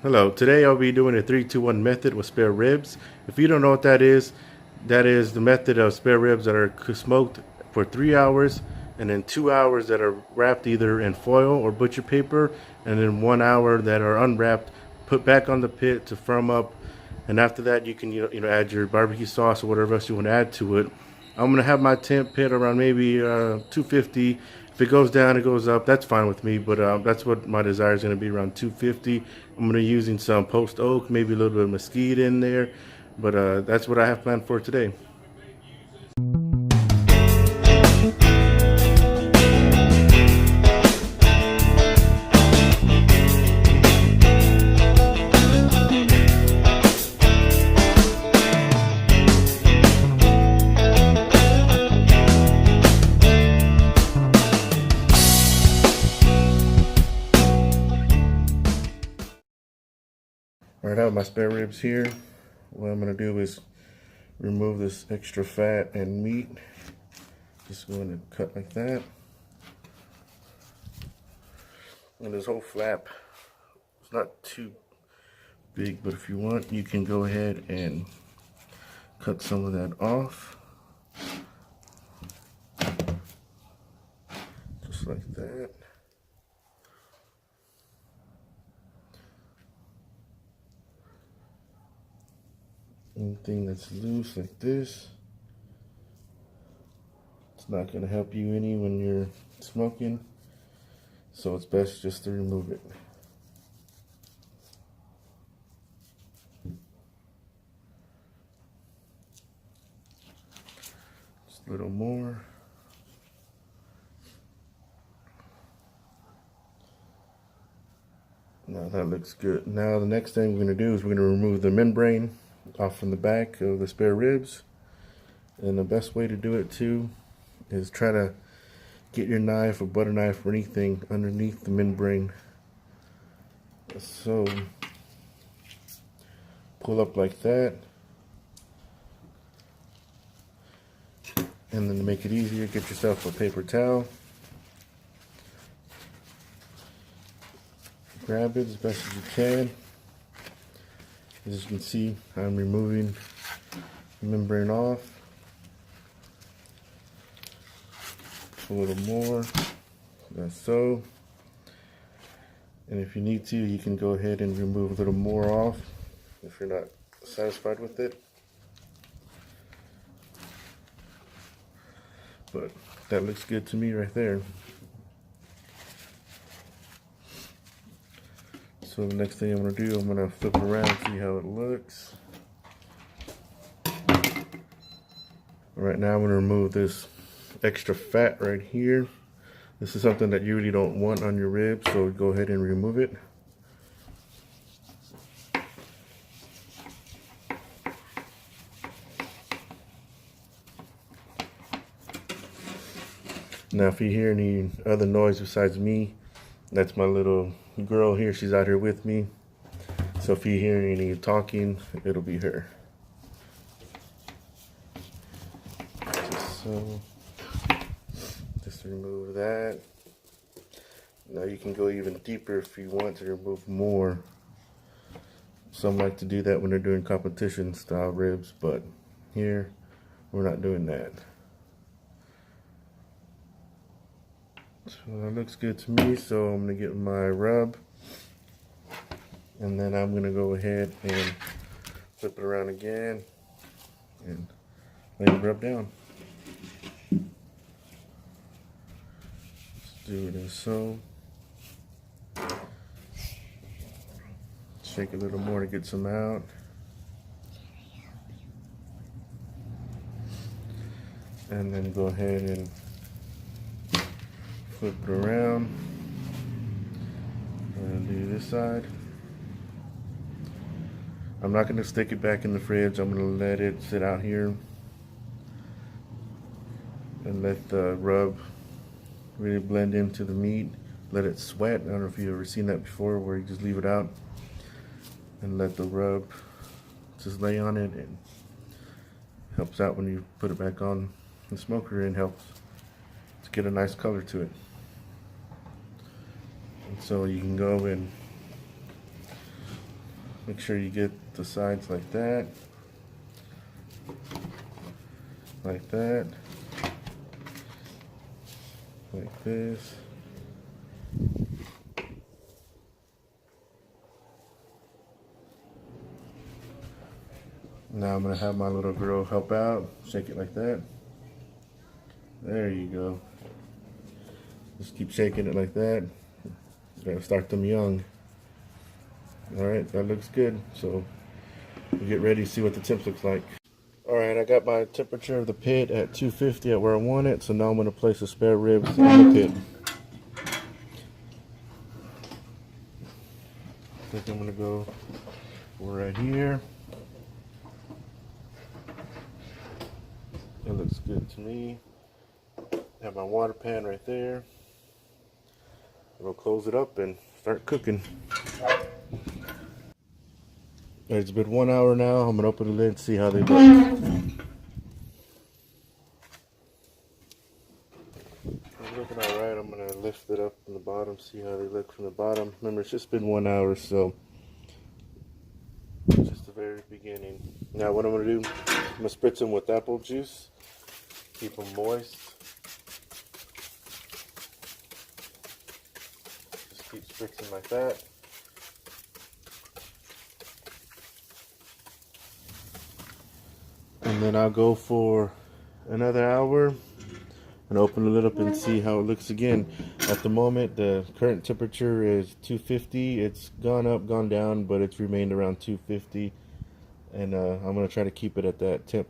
Hello, today I'll be doing a 3-2-1 method with spare ribs. If you don't know what that is the method of spare ribs that are smoked for 3 hours and then 2 hours that are wrapped either in foil or butcher paper, and then 1 hour that are unwrapped, put back on the pit to firm up. And after that you can add your barbecue sauce or whatever else you want to add to it. I'm gonna have my temp pit around maybe 250. If it goes down, it goes up. That's fine with me, but that's what my desire is gonna be, around 250. I'm gonna be using some post oak, maybe a little bit of mesquite in there, but that's what I have planned for today. All right, I have my spare ribs here. What I'm gonna do is remove this extra fat and meat. Just going to cut like that. And this whole flap, it's not too big, but if you want, you can go ahead and cut some of that off. Just like that. Anything that's loose like this, it's not going to help you any when you're smoking, so it's best just to remove it. Just a little more. Now that looks good. Now the next thing we're going to do is we're going to remove the membrane off from the back of the spare ribs. And the best way to do it too is try to get your knife or butter knife or anything underneath the membrane. So pull up like that, and then to make it easier, get yourself a paper towel. Grab it as best as you can. As you can see, I'm removing the membrane off. A little more, that's so. And if you need to, you can go ahead and remove a little more off if you're not satisfied with it. But that looks good to me right there. So the next thing I'm going to do, I'm going to flip it around and see how it looks. Right now I'm going to remove this extra fat right here. This is something that you really don't want on your ribs, so go ahead and remove it. Now if you hear any other noise besides me, that's my little girl here. She's out here with me. So if you hear any talking, it'll be her. Just remove that. Now you can go even deeper if you want to remove more. Some like to do that when they're doing competition style ribs, but here we're not doing that. So that looks good to me, so I'm going to get my rub, and then I'm going to go ahead and flip it around again and let it rub down. Let's do it as so. Shake a little more to get some out. And then go ahead and flip it around. And do this side. I'm not going to stick it back in the fridge. I'm going to let it sit out here and let the rub really blend into the meat. Let it sweat. I don't know if you've ever seen that before, where you just leave it out and let the rub just lay on it. And helps out when you put it back on the smoker, and helps to get a nice color to it. And so you can go and Make sure you get the sides like that. Like that. Like this. Now I'm gonna have my little girl help out. Shake it like that. There you go. Just keep shaking it like that. Gotta start them young. Alright, that looks good. So we'll get ready to see what the temp looks like. Alright, I got my temperature of the pit at 250 at where I want it. So now I'm gonna place the spare ribs in the pit. I think I'm gonna go right here. It looks good to me. Have my water pan right there. We'll close it up and start cooking. It's been 1 hour now. I'm gonna open the lid and see how they look. They're looking alright. I'm gonna lift it up from the bottom, see how they look from the bottom. Remember, it's just been 1 hour, so it's just the very beginning. Now what I'm gonna do, I'm gonna spritz them with apple juice. Keep them moist. Just keep spritzing like that. And then I'll go for another hour and open the lid up and see how it looks again. At the moment, the current temperature is 250. It's gone up, gone down, but it's remained around 250. And I'm gonna try to keep it at that temp.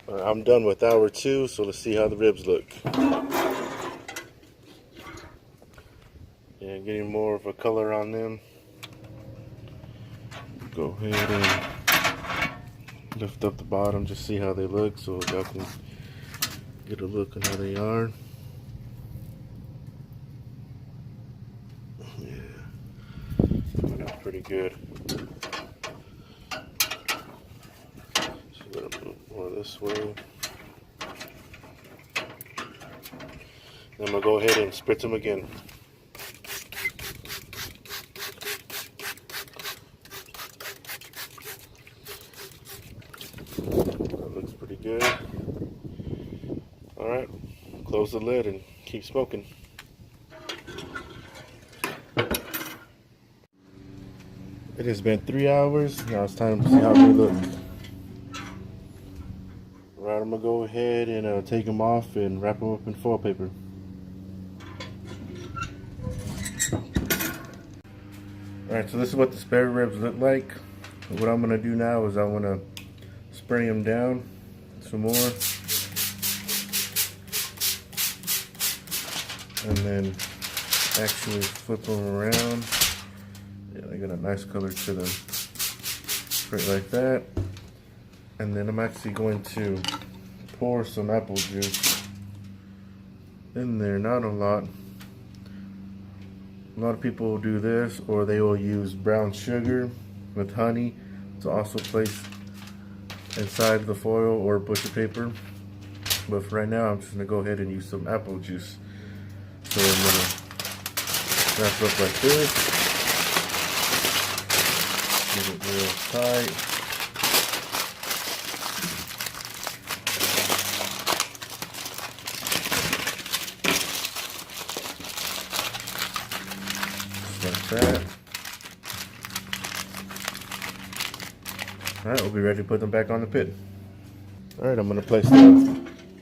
I'm done with hour 2, so let's see how the ribs look. Yeah, getting more of a color on them. Go ahead and lift up the bottom, just see how they look, so y'all can get a look on how they are. Yeah, that's pretty good. So a little bit more this way. Then I'm gonna go ahead and spritz them again. That looks pretty good. Alright, close the lid and keep smoking. It has been 3 hours. Now it's time to see how they look. Alright, I'm gonna go ahead and take them off and wrap them up in foil paper. Alright, so this is what the spare ribs look like. What I'm gonna do now is I'm gonna spray them down some more. And then actually flip them around. Yeah, they got a nice color to them. Right like that. And then I'm actually going to pour some apple juice in there, not a lot. A lot of people will do this, or they will use brown sugar with honey to also place inside the foil or butcher paper. But for right now, I'm just gonna go ahead and use some apple juice. So I'm gonna wrap it up like this. Get it real tight. Just like that. Alright, we'll be ready to put them back on the pit. Alright, I'm gonna place the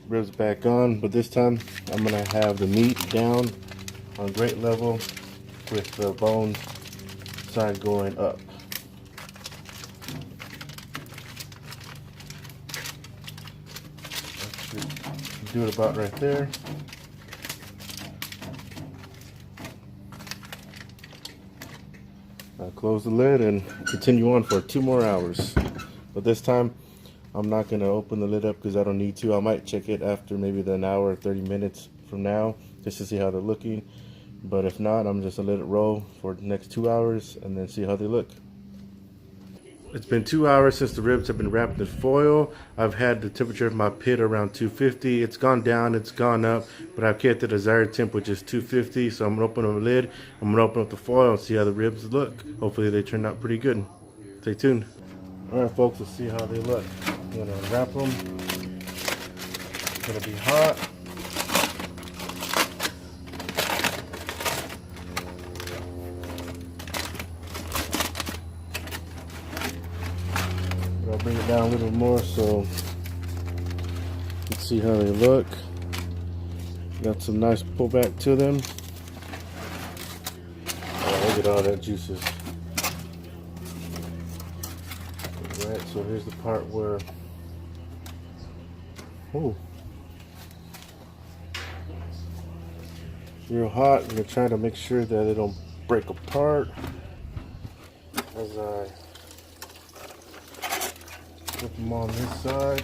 ribs back on, but this time I'm gonna have the meat down on grate level with the bone side going up. Do it about right there. I'll close the lid and continue on for 2 more hours. But this time I'm not going to open the lid up because I don't need to. I might check it after maybe an hour or 30 minutes from now just to see how they're looking. But if not, I'm just going to let it roll for the next 2 hours and then see how they look. It's been 2 hours since the ribs have been wrapped in foil. I've had the temperature of my pit around 250. It's gone down, it's gone up, but I've kept the desired temp, which is 250. So I'm gonna open up the lid, I'm gonna open up the foil and see how the ribs look. Hopefully they turn out pretty good. Stay tuned. All right, folks, let's see how they look. I'm gonna unwrap them. It's gonna be hot. I'll bring it down a little more so let's see how they look. Got some nice pullback to them. Oh, look at all that juices. Alright, so here's the part where, oh, real hot. I'm gonna try to make sure that they don't break apart as I put them on this side.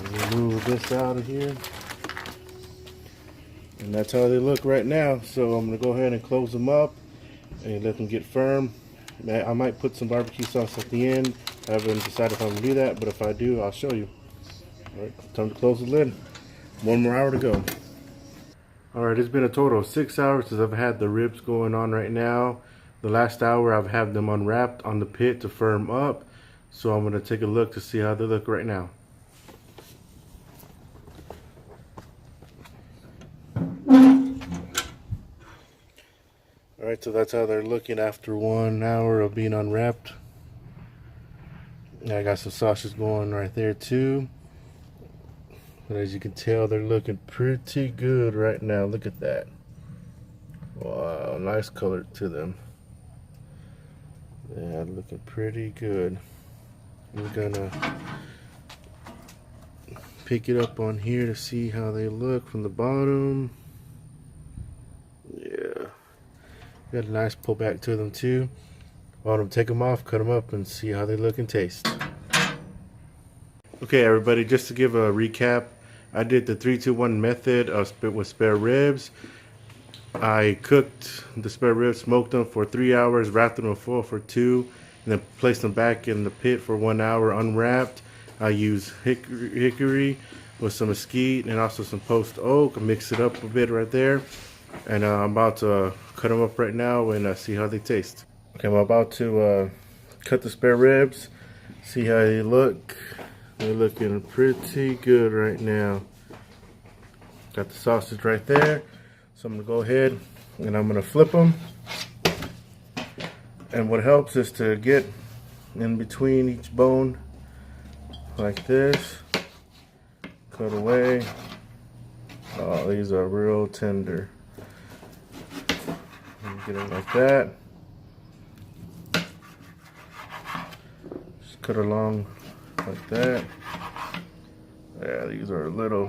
And remove this out of here. And that's how they look right now. So I'm gonna go ahead and close them up and let them get firm. I might put some barbecue sauce at the end. I haven't decided if I'm gonna do that, but if I do, I'll show you. Alright, time to close the lid. 1 more hour to go. Alright, it's been a total of 6 hours since I've had the ribs going on right now. The last hour I've had them unwrapped on the pit to firm up. So I'm going to take a look to see how they look right now. Alright, so that's how they're looking after 1 hour of being unwrapped. I got some sausage going right there too. But as you can tell, they're looking pretty good right now. Look at that. Wow, nice color to them. Yeah, looking pretty good. We're gonna pick it up on here to see how they look from the bottom. Yeah, got a nice pullback to them too. I want to take them off, cut them up, and see how they look and taste. Okay, everybody, just to give a recap, I did the 3-2-1 method with spare ribs. I cooked the spare ribs, smoked them for 3 hours, wrapped them in foil for 2, and then placed them back in the pit for 1 hour unwrapped. I used hickory with some mesquite and also some post oak. I mixed it up a bit right there. And I'm about to cut them up right now and see how they taste. Okay, I'm about to cut the spare ribs, see how they look. They're looking pretty good right now. Got the sausage right there. So I'm gonna go ahead and I'm gonna flip them. And what helps is to get in between each bone like this. Cut away. Oh, these are real tender. Get it like that. Just cut along like that. Yeah, these are a little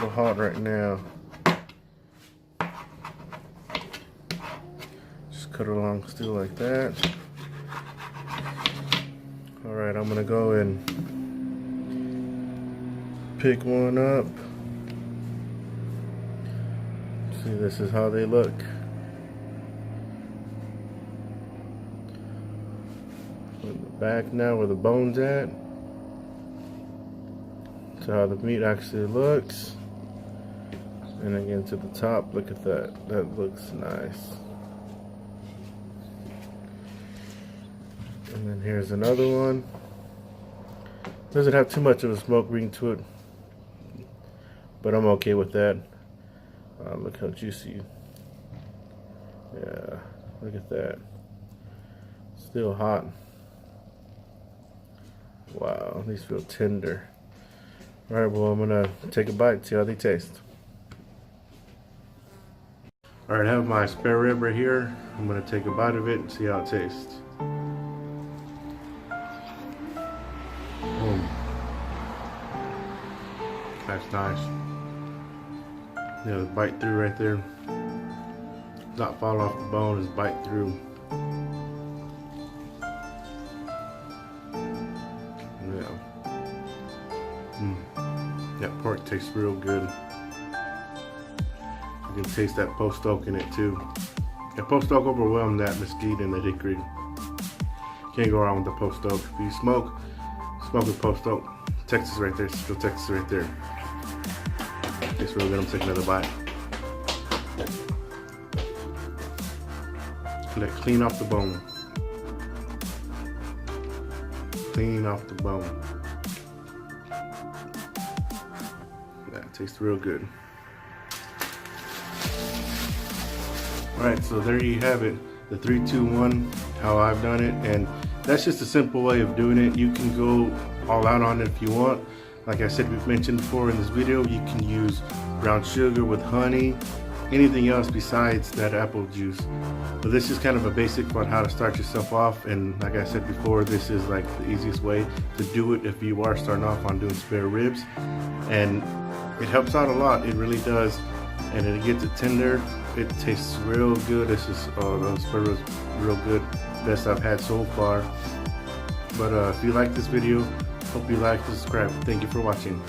hot right now. Just cut along still like that. Alright, I'm gonna go and pick one up. See, this is how they look. In the back now where the bone's at. So how the meat actually looks. And again to the top, look at that. That looks nice. And then here's another one. Doesn't have too much of a smoke ring to it, but I'm okay with that. Look how juicy. Yeah, look at that. Still hot. Wow, these feel tender. Alright, well, I'm gonna take a bite, see how they taste. Alright, I have my spare rib right here. I'm gonna take a bite of it and see how it tastes. That's nice. Yeah, the bite through right there. Not fall off the bone, just bite through. Yeah. pork tastes real good. You can taste that post oak in it too. The post oak overwhelmed that mesquite and the hickory. Can't go wrong with the post oak. If you smoke with post oak. Texas right there, still Texas right there. Tastes real good. I'm taking another bite. Let it clean off the bone. Clean off the bone. That tastes real good. Alright, so there you have it. The 3, 2, 1, how I've done it. And that's just a simple way of doing it. You can go all out on it if you want. Like I said, we've mentioned before in this video, you can use brown sugar with honey, anything else besides that apple juice. But this is kind of a basic on how to start yourself off, and like I said before, this is like the easiest way to do it if you are starting off on doing spare ribs. And it helps out a lot, it really does. And it gets it tender, it tastes real good. This is those spare ribs real good, best I've had so far. But if you like this video, hope you like and subscribe. Thank you for watching.